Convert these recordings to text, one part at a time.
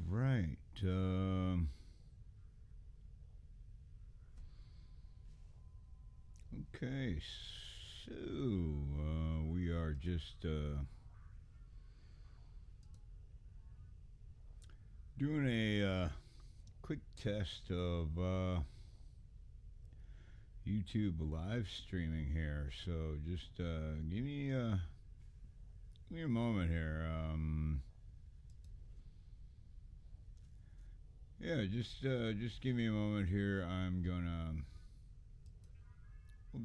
right. Okay, so we are just doing a quick test of YouTube live streaming here. So just give me a moment here. Yeah, just give me a moment here. I'm gonna we'll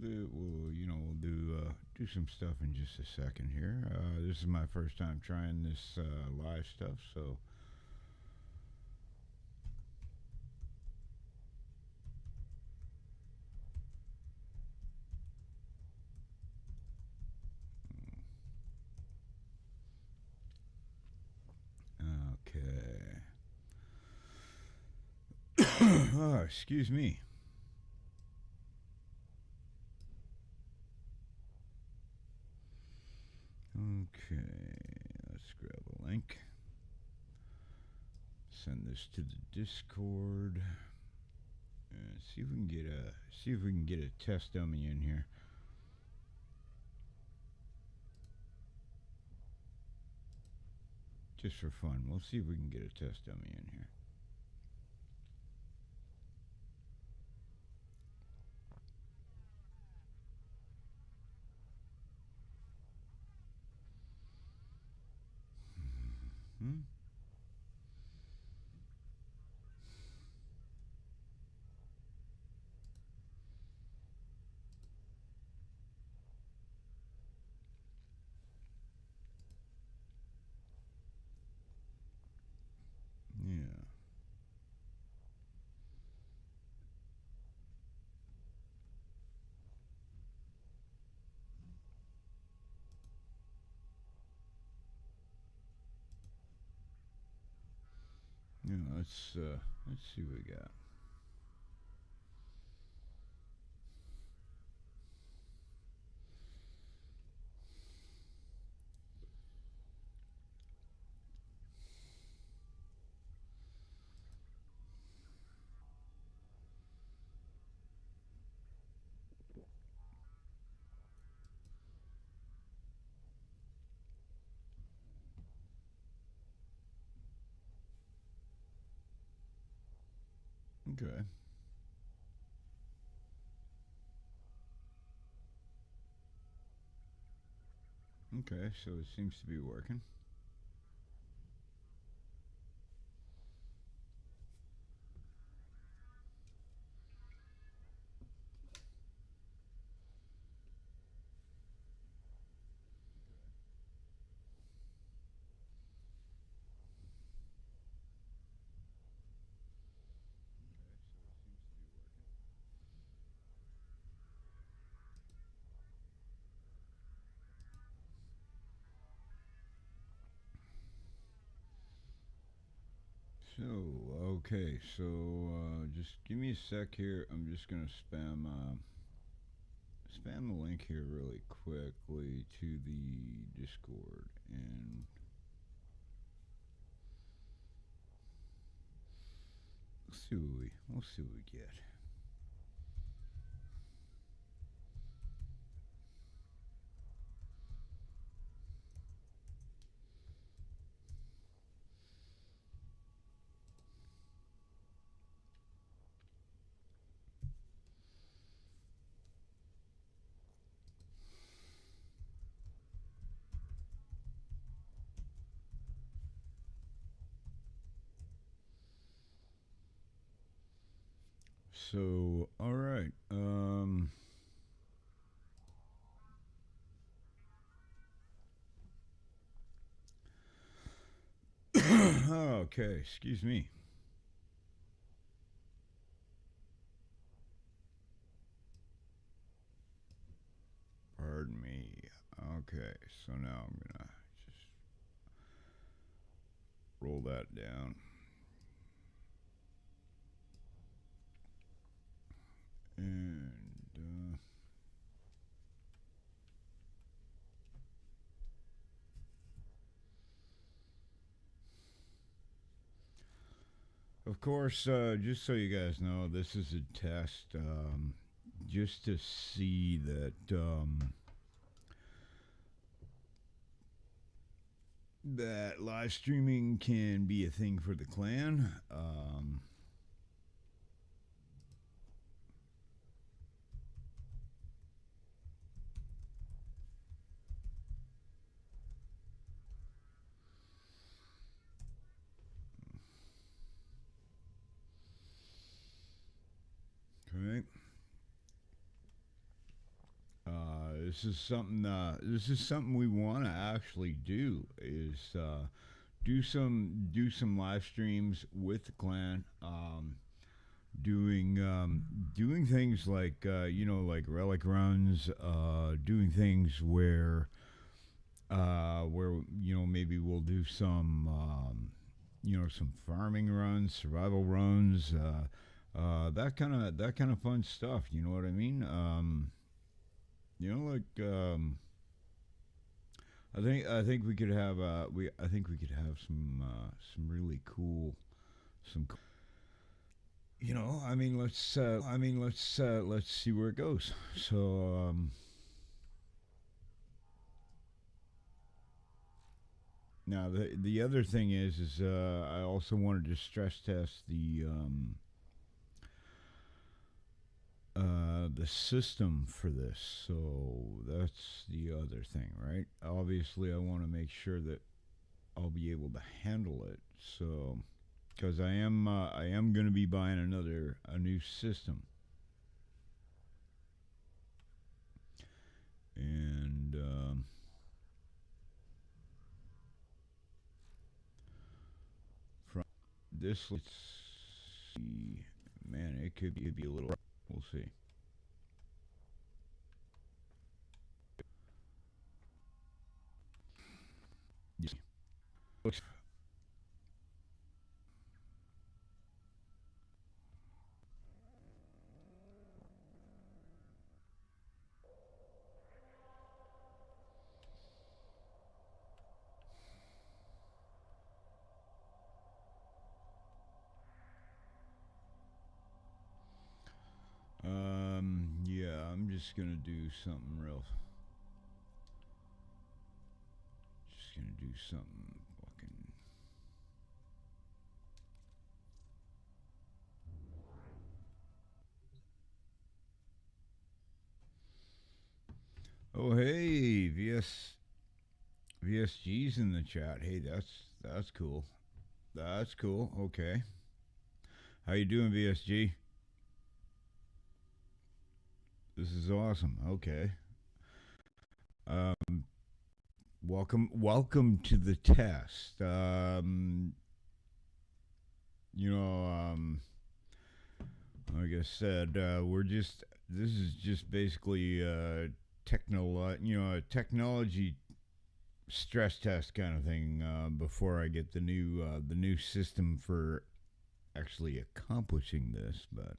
do some stuff in just a second here. This is my first time trying this live stuff, so okay. Oh, excuse me. Okay, let's grab a link. Send this to the Discord. And see if we can get a test dummy in here. Just for fun. We'll see if we can get a test dummy in here. Hmm? Yeah. Yeah, let's see what we got. Okay. Okay, so it seems to be working. So, okay, so just give me a sec here. I'm just gonna spam the link here really quickly to the Discord, and we'll see what we get. So, all right. Okay, excuse me. Pardon me. Okay, so now I'm gonna just roll that down. And Of course, just so you guys know, this is a test, just to see that live streaming can be a thing for the clan. Okay. This is something. This is something we want to actually do. Is do some live streams with the clan. Doing things like like relic runs. Doing things where maybe we'll do some farming runs, survival runs. That kind of fun stuff. You know what I mean? Like I think we could have some really cool some. Let's see where it goes. So now the other thing is I also wanted to stress test the system for this. So that's the other thing, right? Obviously, I want to make sure that I'll be able to handle it. So because I am going to be buying a new system, and from this, let's see, man, it could be a little. We'll see. Yes. Yeah, I'm just gonna do something real. Just gonna do something fucking. Oh hey, VSG's in the chat. Hey, that's cool. That's cool. Okay, how you doing, VSG? This is awesome. Okay. Um, welcome to the test. You know, like I said, we're just this is just basically a technology stress test kind of thing before I get the new system for actually accomplishing this. But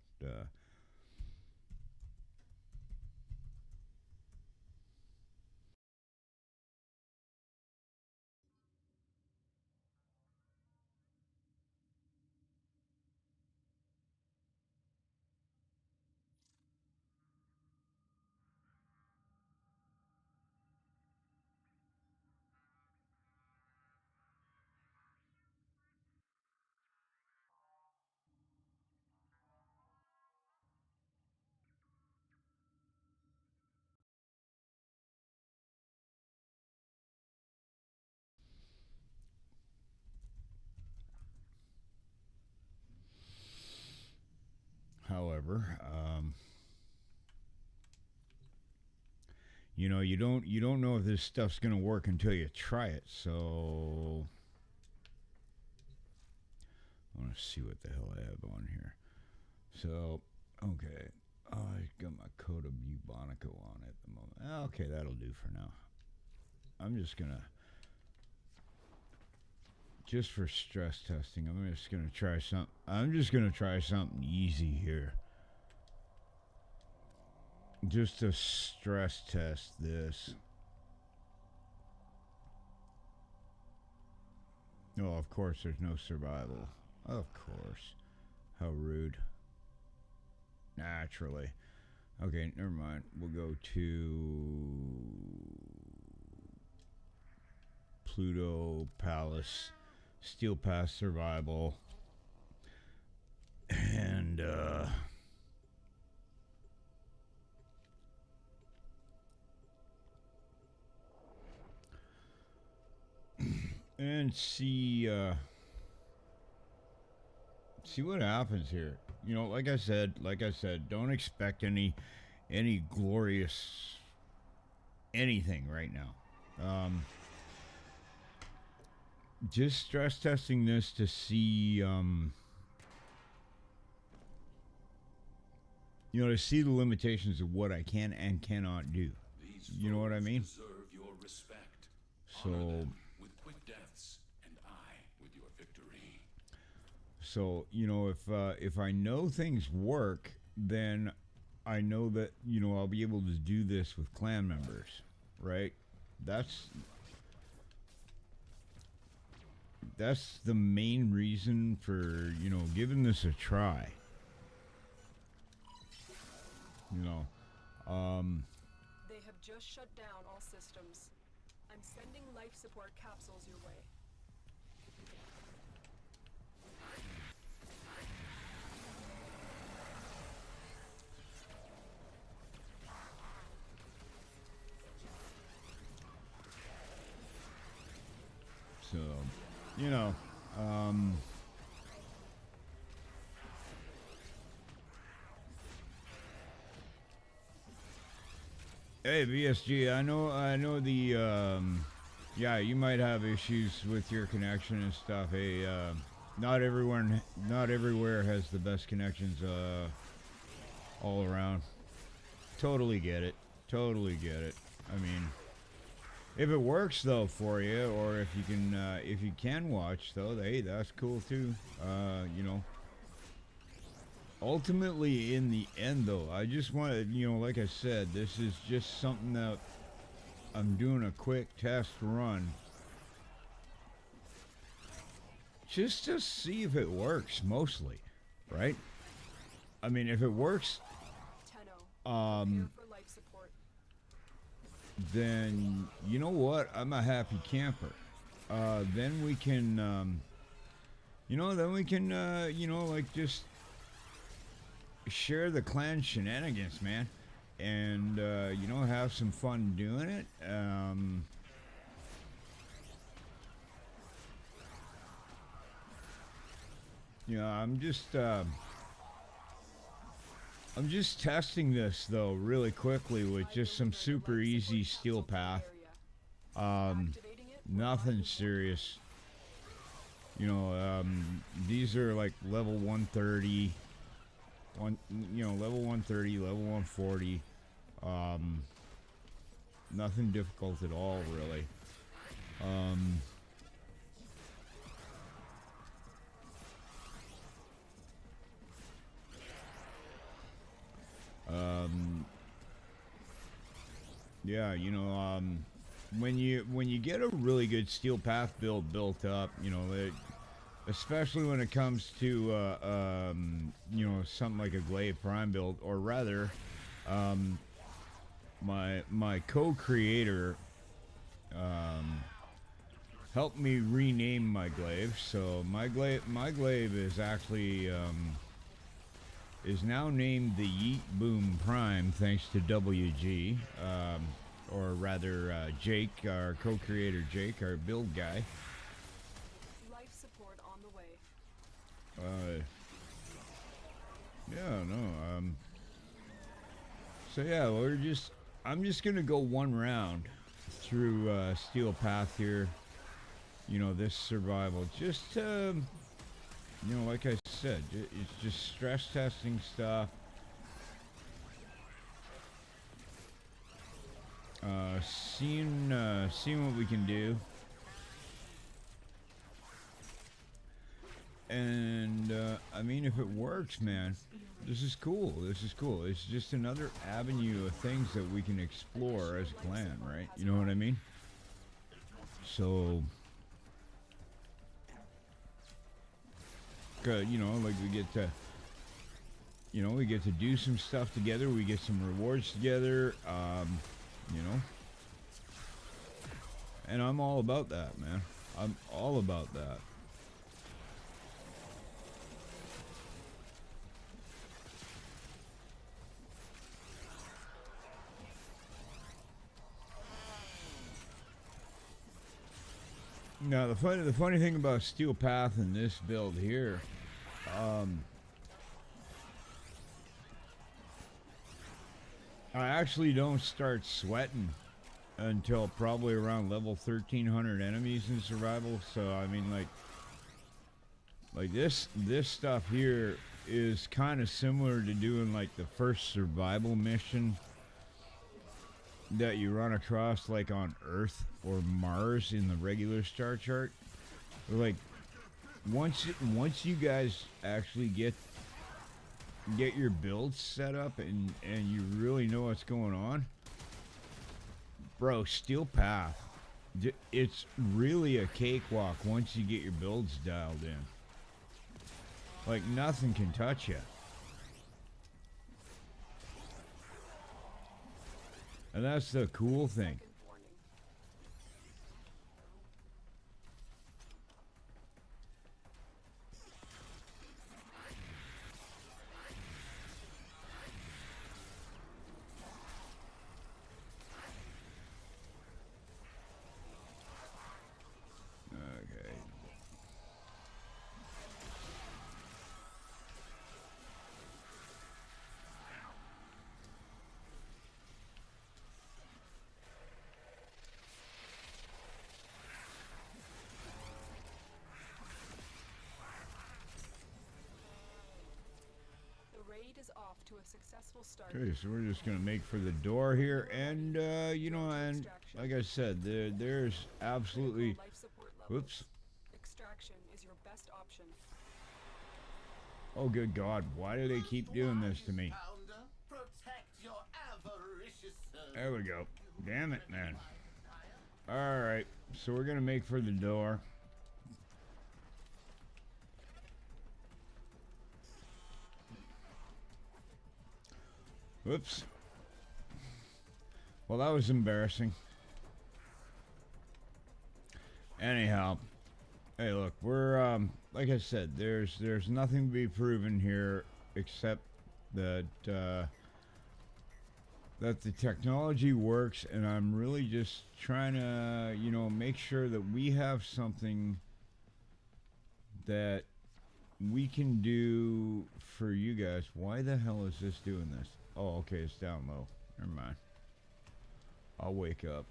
however, you don't know if this stuff's gonna work until you try it. So I want to see what the hell I have on here. So okay, I got my code of Bubonico on at the moment. Okay, that'll do for now. I'm just for stress testing. I'm just gonna try something easy here, just to stress test this. Oh, of course, there's no survival. Of course. How rude. Naturally. Okay, never mind. We'll go to Pluto Palace, Steel Pass Survival, and and see what happens here. You know, like I said, don't expect any glorious anything right now. Just stress testing this to see, you know, to see the limitations of what I can and cannot do. You know what I mean? Deserve your respect. So, Honor them with quick deaths, and I with your victory. so you know, if I know things work, then I know that you know I'll be able to do this with clan members, right? That's that's the main reason for you know giving this a try. You know, They have just shut down all systems. I'm sending life support capsules your way. so you know, hey VSG, I know the yeah, you might have issues with your connection and stuff. Hey, not everywhere has the best connections all around. Totally get it. Totally get it. I mean, if it works though for you, or if you can watch though, hey, that's cool too. You know, ultimately in the end though, I just want to, you know, like I said, this is just something that I'm doing a quick test run just to see if it works mostly, right? I mean, if it works, Tenno, prepare for life support. then you know what? I'm a happy camper. Then we can, you know, you know, like just share the clan shenanigans, man, and you know, have some fun doing it. You know, I'm just testing this though, really quickly with just some super easy steel path. Activating it. Nothing serious. You know, these are like level 130, you know, level 130, level 140. Nothing difficult at all, really. Um, um, yeah, you know, when you get a really good steel path build built up, you know, especially when it comes to you know, something like a Glaive Prime build, or rather, my co-creator helped me rename my glaive. So my glaive is actually is now named the Yeet Boom Prime, thanks to WG, or rather Jake, our co-creator Jake, our build guy. Life support on the way. Yeah, no, so yeah, I'm just gonna go one round through Steel Path here. You know, this survival, just you know, like I said, it's just stress testing stuff. Seeing what we can do. And I mean, if it works, man, this is cool. This is cool. It's just another avenue of things that we can explore as a clan, right? You know what I mean? So You know, like we get to, we get to do some stuff together. We get some rewards together. You know, and I'm all about that, man. I'm all about that. Now the funny thing about Steel Path in this build here, I actually don't start sweating until probably around level 1300 enemies in survival. So I mean, like this stuff here is kind of similar to doing like the first survival mission that you run across like on Earth or Mars in the regular star chart. Like once you guys actually get your builds set up and you really know what's going on, bro, Steel Path, it's really a cakewalk once you get your builds dialed in. Like nothing can touch you. And that's the cool thing. Okay. The raid is off to a successful start. Okay, so we're just gonna make for the door here, and you know, and like I said, there's absolutely. Life support levels. Whoops. Extraction is your best option. Oh, good God! Why do they keep doing this to me? There we go. Damn it, man. All right, so we're gonna make for the door. Whoops. Well, that was embarrassing. Anyhow, hey, look, we're like I said, there's nothing to be proven here except that that the technology works, and I'm really just trying to, you know, make sure that we have something that we can do for you guys. Why the hell is this doing this? Oh, okay, it's down low. Never mind. I'll wake up.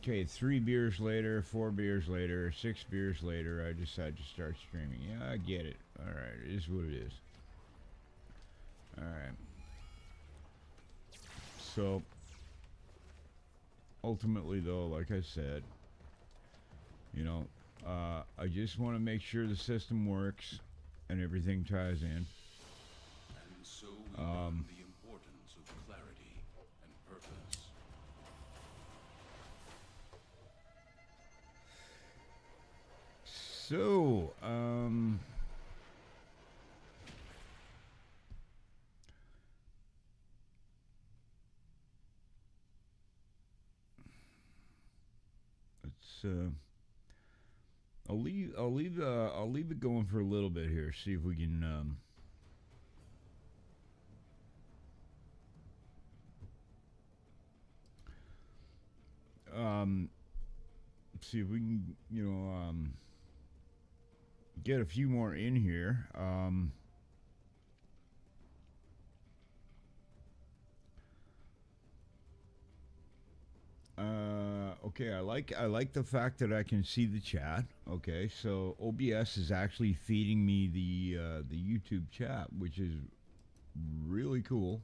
Okay, 3 beers later, 4 beers later, 6 beers later, I decide to start streaming. Yeah, I get it. Alright, it is what it is. Alright. So, ultimately though, like I said, you know, I just want to make sure the system works and everything ties in. And so we learn the importance of clarity and purpose. So, let's I'll leave it going for a little bit here. See if we can see if we can, you know, get a few more in here. Okay, I like the fact that I can see the chat. Okay, so OBS is actually feeding me the YouTube chat, which is really cool.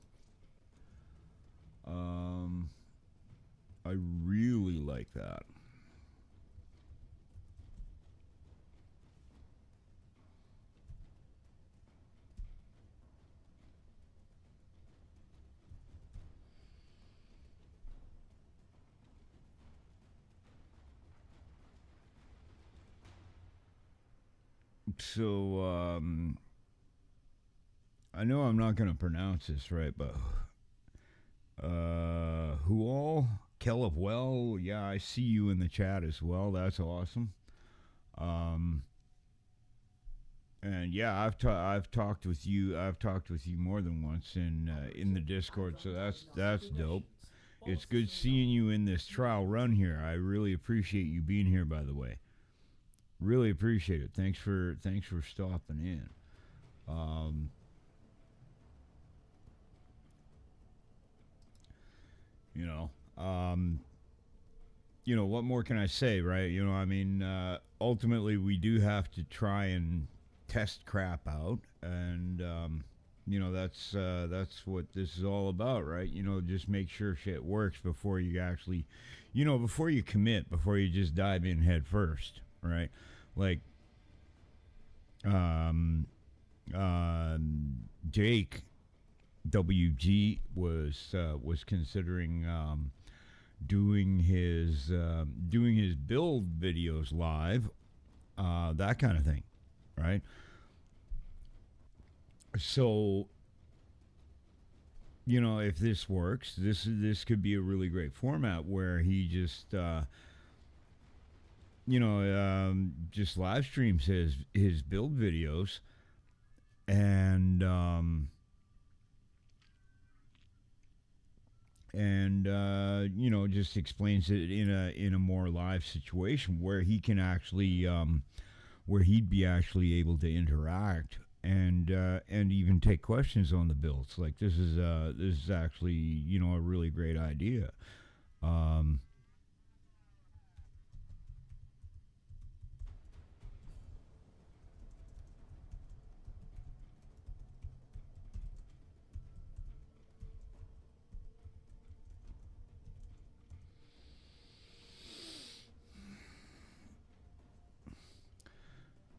I really like that. So I know I'm not going to pronounce this right, but Huol Kelipwell, yeah, I see you in the chat as well. That's awesome. Um, and yeah, I've talked with you. I've talked with you more than once in the Discord. So that's dope. It's good seeing you in this trial run here. I really appreciate you being here. By the way, really appreciate it. Thanks for stopping in. Um, you know, um, what more can I say, right? I mean, ultimately, we do have to try and test crap out, and that's what this is all about, right? Just make sure shit works before you actually, before you commit, before you just dive in head first, right? Like, um, uh, Jake WG was considering. Doing his build videos live, that kind of thing, right? So if this works, this could be a really great format where he just live streams his build videos and just explains it in a more live situation where he can actually where he'd be actually able to interact and even take questions on the builds. Like this is actually a really great idea. Um,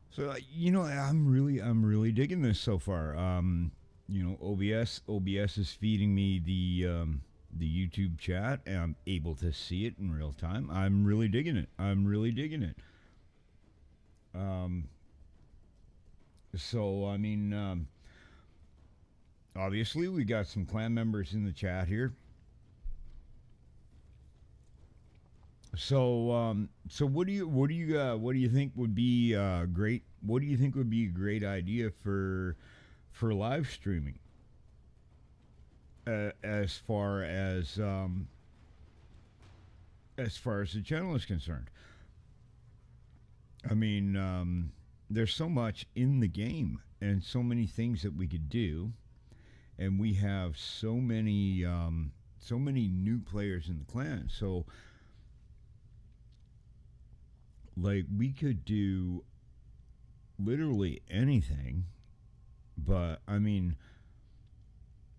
so I'm really digging this so far. OBS is feeding me the YouTube chat, and I'm able to see it in real time. I'm really digging it. I'm really digging it. Um, so I mean, obviously we got some clan members in the chat here. So what do you think would be great? What do you think would be a great idea for live streaming? As far as the channel is concerned, I mean, there's so much in the game and so many things that we could do, and we have so many new players in the clan. So like we could do literally anything, but I mean,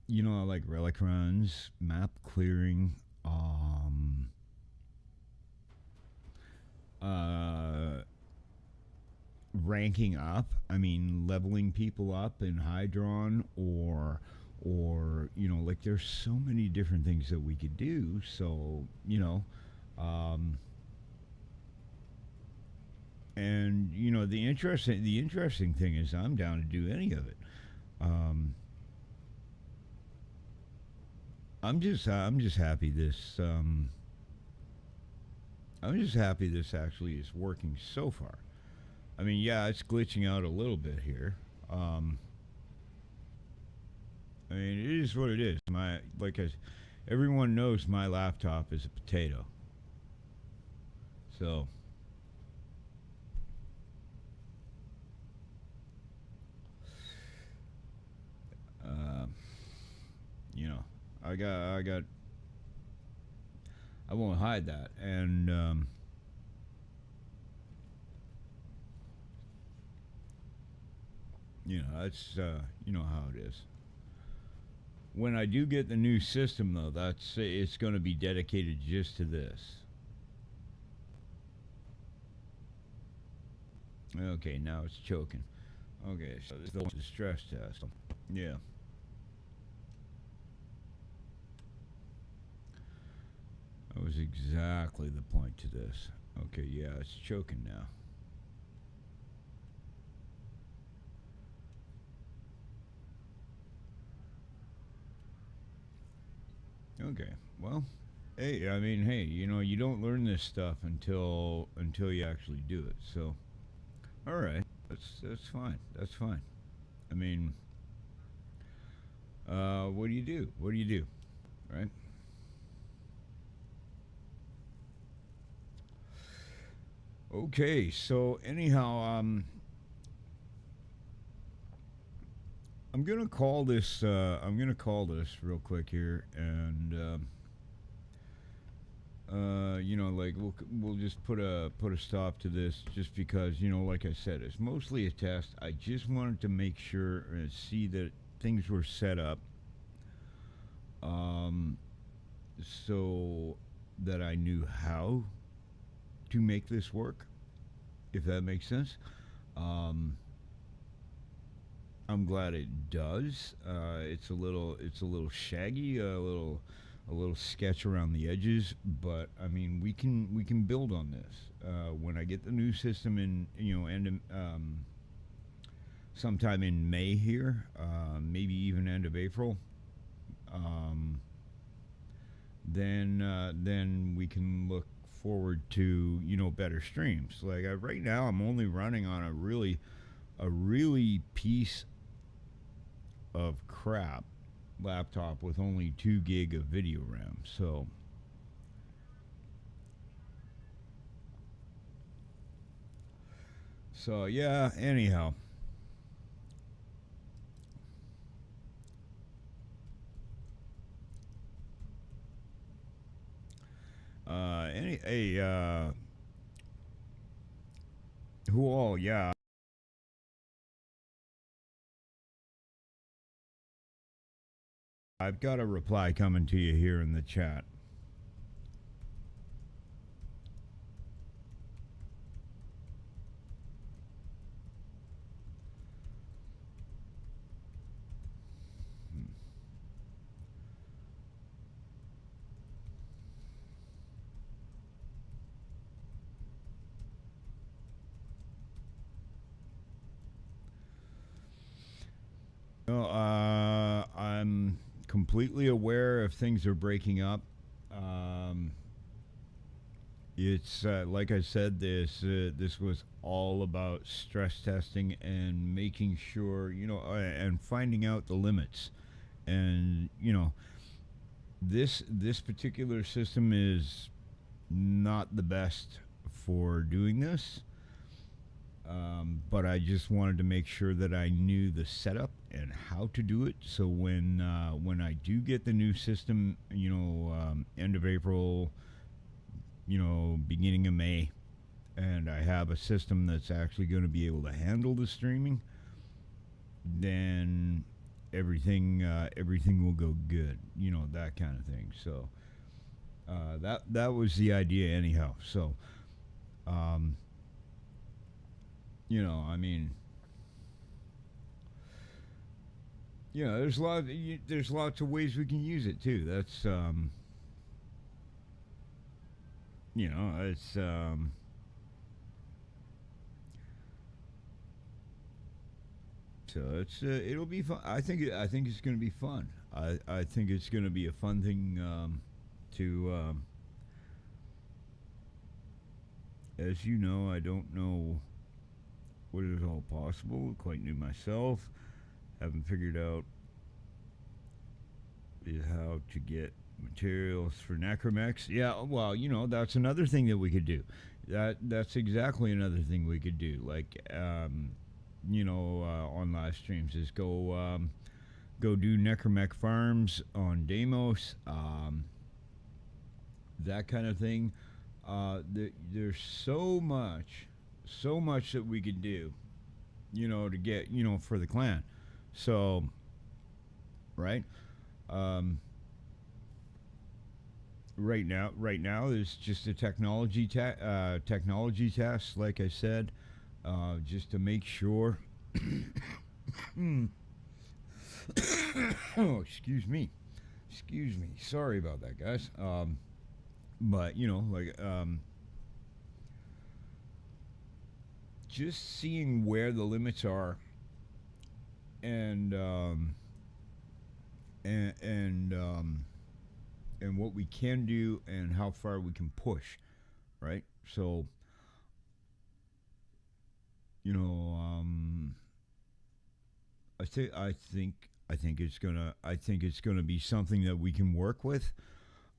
like relic runs, map clearing, uh, ranking up. I mean, leveling people up in Hydron, or like there's so many different things that we could do. So um, and the interesting thing is I'm down to do any of it. Um, I'm just happy this actually is working so far. I mean, yeah, it's glitching out a little bit here. Um, I mean, it is what it is. Everyone knows my laptop is a potato. So, uh, you know, I won't hide that, and that's how it is. When I do get the new system, though, it's going to be dedicated just to this. Okay, now it's choking. Okay, so this is the stress test. Yeah. That was exactly the point to this. Okay, yeah, it's choking now. Okay. Well, hey, I mean, hey, you don't learn this stuff until you actually do it. So, all right, that's fine. That's fine. I mean, what do you do? What do you do? Right? Okay. So anyhow, I'm gonna call this. I'm gonna call this real quick here, and like we'll just put a stop to this, just because like I said, it's mostly a test. I just wanted to make sure and see that things were set up, um, so that I knew how to make this work, if that makes sense. Um, I'm glad it does. It's a little shaggy, a little sketch around the edges, but I mean, we can build on this. When I get the new system in, end sometime in May here, maybe even end of April, um, then we can look forward to better streams. Like right now, I'm only running on a really piece of crap laptop with only 2 gig of video RAM. So yeah. Anyhow, any hey who all? Yeah, I've got a reply coming to you here in the chat. No, I'm completely aware if things are breaking up. Um, it's like I said, this was all about stress testing and making sure, and finding out the limits. And this particular system is not the best for doing this. But I just wanted to make sure that I knew the setup and how to do it. So when I do get the new system, end of April, beginning of May, and I have a system that's actually going to be able to handle the streaming, then everything will go good. That kind of thing. So that was the idea, anyhow. So. Um, I mean, there's lots of ways we can use it too. That's it's so it'll be fun. I think it's going to be fun. I think it's going to be a fun thing to as you know, I don't know what is all possible. Quite new myself. Haven't figured out how to get materials for Necromex. Yeah, well, that's another thing that we could do. That's exactly another thing we could do. Like, on live streams is go do Necromech farms on Deimos, that kind of thing. There's so much that we could do, to get, for the clan. So, right, um, right now, it's just a technology test, like I said, just to make sure. Oh, excuse me. Sorry about that, guys. But like just seeing where the limits are, and and what we can do and how far we can push, right? So, you know, I think it's gonna be something that we can work with.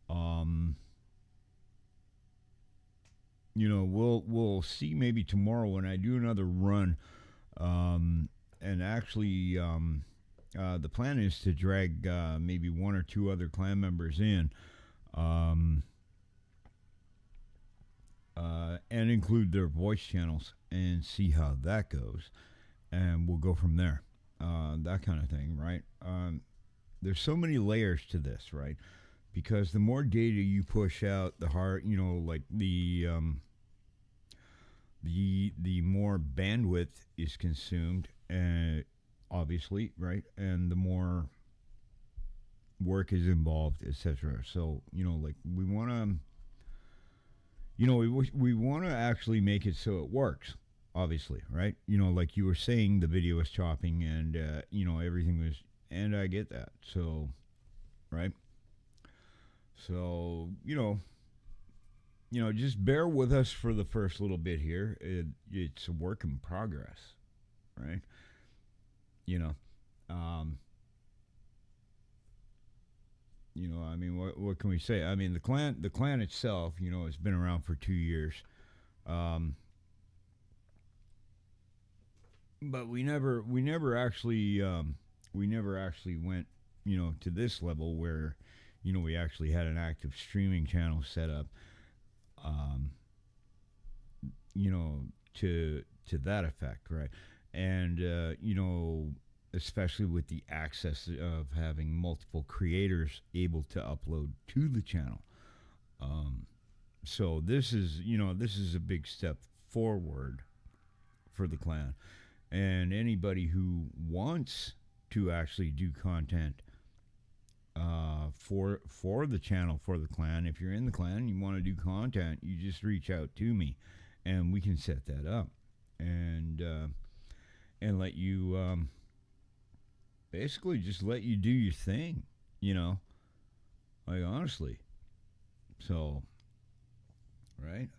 Um, we'll see maybe tomorrow when I do another run. And actually, the plan is to drag maybe one or two other clan members in, um, and include their voice channels and see how that goes, and we'll go from there. That kind of thing, right? There's so many layers to this, right? Because the more data you push out, the hard, like the more bandwidth is consumed, obviously, right? And the more work is involved, etc. So, like we want to, we want to actually make it so it works. Obviously, right? Like you were saying, the video was chopping, and everything was, and I get that. So, right? So, just bear with us for the first little bit here. It's a work in progress, right? You know, um, I mean, what can we say? I mean, the clan itself, has been around for 2 years, um, but we never actually went, to this level where, we actually had an active streaming channel set up, um, you know, to that effect, right? And especially with the access of having multiple creators able to upload to the channel. So this is a big step forward for the clan, and anybody who wants to actually do content for the channel, for the clan. If you're in the clan and you want to do content, you just reach out to me, and we can set that up, and let you basically just let you do your thing, like honestly. So, right?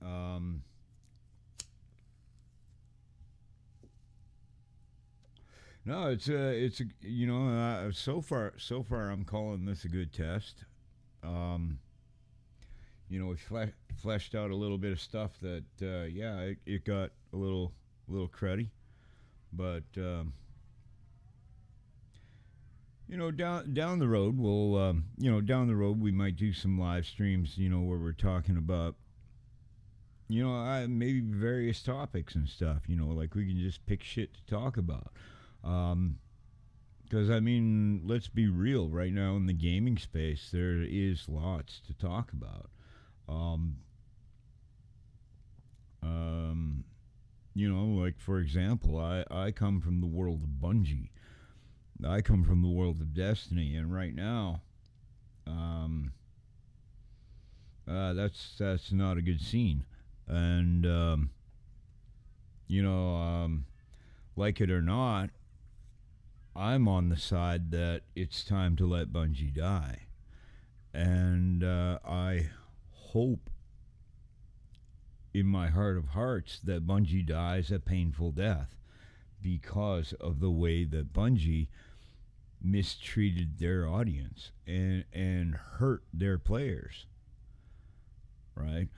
No, so far I'm calling this a good test. Um, we fleshed out a little bit of stuff that, yeah, it got a little cruddy, but down the road down the road we might do some live streams, where we're talking about, maybe various topics and stuff, like we can just pick shit to talk about. Because I mean, let's be real. Right now in the gaming space, there is lots to talk about. Um, like for example, I come from the world of Bungie. I come from the world of Destiny, and right now, that's not a good scene. And like it or not, I'm on the side that it's time to let Bungie die. And I hope in my heart of hearts that Bungie dies a painful death because of the way that Bungie mistreated their audience and hurt their players. Right?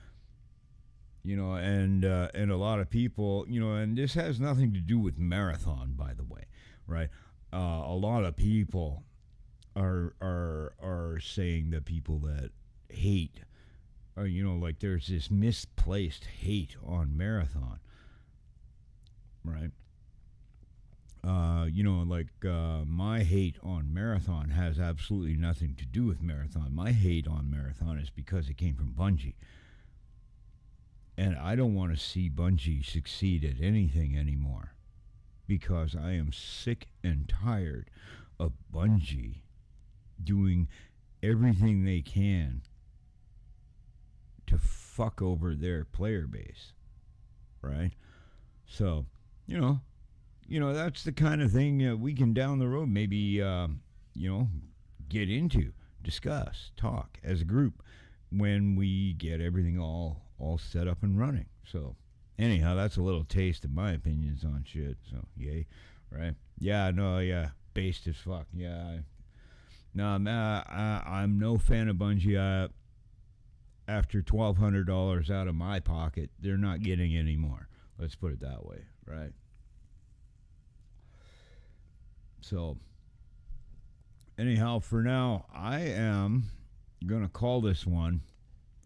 And a lot of people, and this has nothing to do with Marathon, by the way, right? A lot of people are saying that people that hate, like there's this misplaced hate on Marathon, right? My hate on Marathon has absolutely nothing to do with Marathon. My hate on Marathon is because it came from Bungie. And I don't want to see Bungie succeed at anything anymore, because I am sick and tired of Bungie doing everything they can to fuck over their player base, right? So, that's the kind of thing we can down the road maybe, get into, discuss, talk as a group when we get everything all set up and running. So anyhow, that's a little taste of my opinions on shit. So yay, right? Yeah, no, yeah, based as fuck. Yeah, no, I'm no fan of Bungie. After $1,200 out of my pocket, they're not getting any more. Let's put it that way, right? So, anyhow, for now, I am gonna call this one,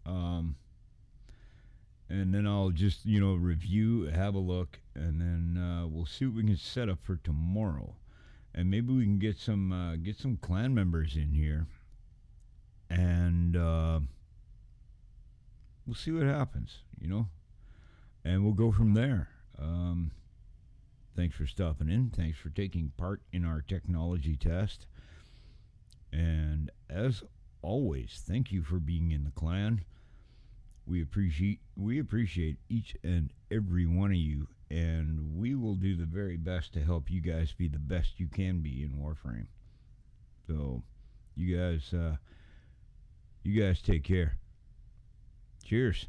and then I'll just review, have a look, and then we'll see what we can set up for tomorrow, and maybe we can get some clan members in here, and we'll see what happens, and we'll go from there. Thanks for stopping in. Thanks for taking part in our technology test. And as always, thank you for being in the clan. We appreciate each and every one of you, and we will do the very best to help you guys be the best you can be in Warframe. So, you guys take care. Cheers.